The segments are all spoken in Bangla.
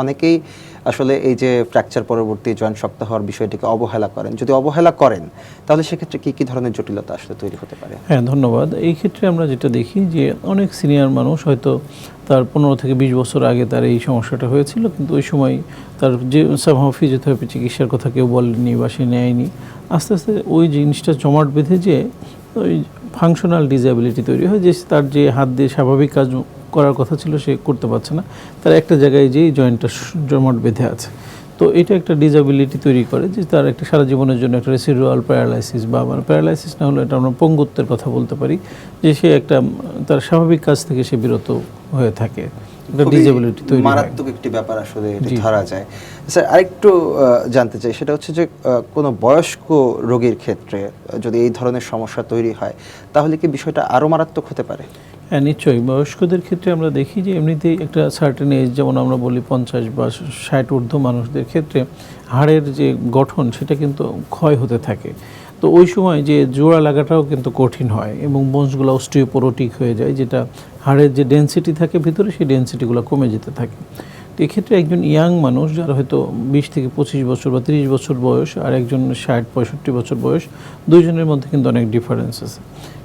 অনেকেই আসলে এই যে ফ্র্যাকচার পরবর্তী জয়েন্ট শক্ত হওয়ার বিষয়টিকে অবহেলা করেন। যদি অবহেলা করেন তাহলে সেক্ষেত্রে কি ধরনের জটিলতা আসলে তৈরি হতে পারে? হ্যাঁ, ধন্যবাদ। এই ক্ষেত্রে আমরা যেটা দেখি যে অনেক সিনিয়র মানুষ হয়তো তার 15 থেকে 20 বছর আগে তার এই সমস্যাটা হয়েছিল, কিন্তু ওই সময় তার যে সামহাও ফিজিওথেরাপি চিকিৎসার কথা কেউ বলেনি বা সে নেয়নি। আস্তে আস্তে ওই জিনিসটা জমাট বেঁধে যে ওই ফাংশনাল ডিসএবিলিটি তৈরি হয়, যে তার যে হাত দিয়ে স্বাভাবিক কাজ করার কথা ছিল সে করতে পারছে না, তার একটা জায়গায় যেই জয়েন্টটা জমাট বেঁধে আছে। তো এটা একটা ডিসএবিলিটি তৈরি করে, যে তার একটা সারা জীবনের জন্য একটা রেসিডুয়াল প্যারালাইসিস বা প্যারালাইসিস না হলে এটা আমরা পঙ্গুত্বের কথা বলতে পারি, যে সে একটা তার স্বাভাবিক কাজ থেকে সে বিরত হয়ে থাকে। একটা ডিসএবিলিটি তৈরি হয়। মারাত্মক একটি ব্যাপার আসলে এটা ধরা যায়। স্যার আরেকটু জানতে চাই, সেটা হচ্ছে যে কোনো বয়স্ক রোগীর ক্ষেত্রে যদি এই ধরনের সমস্যা তৈরি হয় তাহলে কি বিষয়টা আরও মারাত্মক হতে পারে? হ্যাঁ, নিশ্চয়ই। বয়স্কদের ক্ষেত্রে আমরা দেখি যে এমনিতেই একটা সার্টেন এজ, যেমন আমরা বলি 50 বা 60 ঊর্ধ্ব মানুষদের ক্ষেত্রে হাড়ের যে গঠন সেটা কিন্তু ক্ষয় হতে থাকে। তো ওই সময় যে জোড়া লাগাটাও কিন্তু কঠিন হয় এবং বোনসগুলো অস্টিওপোরোটিক হয়ে যায়, যেটা হাড়ের যে ডেনসিটি থাকে ভিতরে সেই ডেনসিটিগুলো কমে যেতে থাকে। তো এক্ষেত্রে একজন ইয়াং মানুষ যারা হয়তো 20 থেকে 25 বছর বা 30 বছর বয়স আর একজন 60-65 বছর বয়স, দুইজনের মধ্যে কিন্তু অনেক ডিফারেন্স আছে।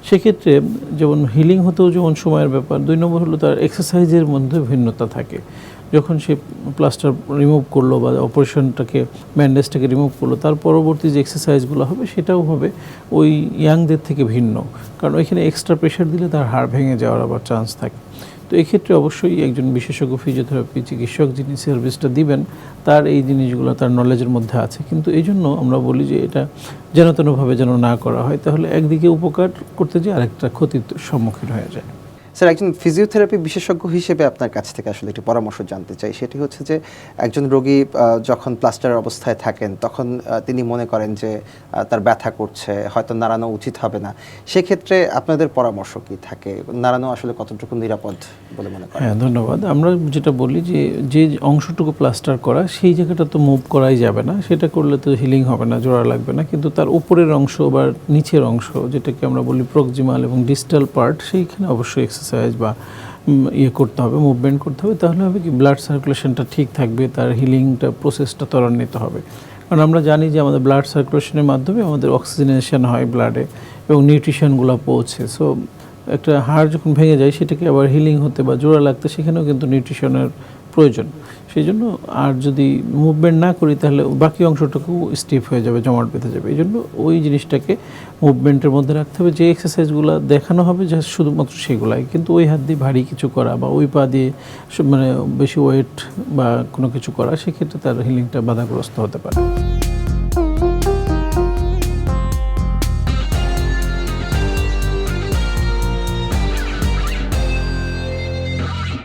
সেক্ষেত্রে যেমন হিলিং হতেও যেমন সময়ের ব্যাপার, 2 নম্বর হলো তার এক্সারসাইজের মধ্যে ভিন্নতা থাকে। যখন সে প্লাস্টার রিমুভ করলো বা অপারেশনটাকে ব্যান্ডেজটাকে রিমুভ করলো, তার পরবর্তী যে এক্সারসাইজগুলো হবে সেটাও হবে ওই ইয়াংদের থেকে ভিন্ন, কারণ ওইখানে এক্সট্রা প্রেশার দিলে তার হাড় ভেঙে যাওয়ার আবার চান্স থাকে। তো এক্ষেত্রে অবশ্যই একজন বিশেষজ্ঞ ফিজিওথেরাপি চিকিৎসক যিনি সার্ভিসটা দিবেন, তার এই জিনিসগুলো তার নলেজের মধ্যে আছে। কিন্তু এই জন্য আমরা বলি যে এটা যেন তেনভাবে যেন না করা হয়, তাহলে একদিকে উপকার করতে যেয়ে আরেকটা ক্ষতির সম্মুখীন হয়ে যায়। স্যার একজন ফিজিওথেরাপি বিশেষজ্ঞ হিসেবে আপনার কাছ থেকে আসলে একটি পরামর্শ জানতে চাই। সেটি হচ্ছে যে একজন রোগী যখন প্লাস্টারের অবস্থায় থাকেন তখন তিনি মনে করেন যে তার ব্যথা করছে, হয়তো নাড়ানো উচিত হবে না। সেক্ষেত্রে আপনাদের পরামর্শ কি থাকে? নাড়ানো আসলে কতটুকু নিরাপদ বলে মনে করেন? হ্যাঁ, ধন্যবাদ। আমরা যেটা বলি যে যে অংশটুকু প্লাস্টার করা সেই জায়গাটা তো মুভ করাই যাবে না, সেটা করলে তো হিলিং হবে না, জোড়া লাগবে না। কিন্তু তার উপরের অংশ বা নিচের অংশ, যেটাকে আমরা বলি প্রক্সিমাল এবং ডিস্টাল পার্ট, সেইখানে অবশ্যই এক্সারসাইজ বা করতে হবে, মুভমেন্ট করতে হবে। তাহলে হবে কি ব্লাড সার্কুলেশনটা ঠিক থাকবে, তার হিলিংটা প্রসেসটা ত্বরান্বিত হবে। কারণ আমরা জানি যে আমাদের ব্লাড সার্কুলেশনের মাধ্যমে আমাদের অক্সিজেনেশন হয় ব্লাডে এবং নিউট্রিশনগুলো পৌঁছে। সো একটা হাড় যখন ভেঙে যায় সেটাকে আবার হিলিং হতে বা জোড়া লাগতে সেখানেও কিন্তু নিউট্রিশনের প্রয়োজন। সেই জন্য আর যদি মুভমেন্ট না করি তাহলে বাকি অংশটুকু স্টিফ হয়ে যাবে, জমাট বেঁধে যাবে। এই জন্য ওই জিনিসটাকে মুভমেন্টের মধ্যে রাখতে হবে। যে এক্সারসাইজগুলো দেখানো হবে যা শুধুমাত্র সেগুলাই, কিন্তু ওই হাত দিয়ে ভারী কিছু করা বা ওই পা দিয়ে মানে বেশি ওয়েট বা কোনো কিছু করা, সেক্ষেত্রে তার হিলিংটা বাধাগ্রস্ত হতে পারে।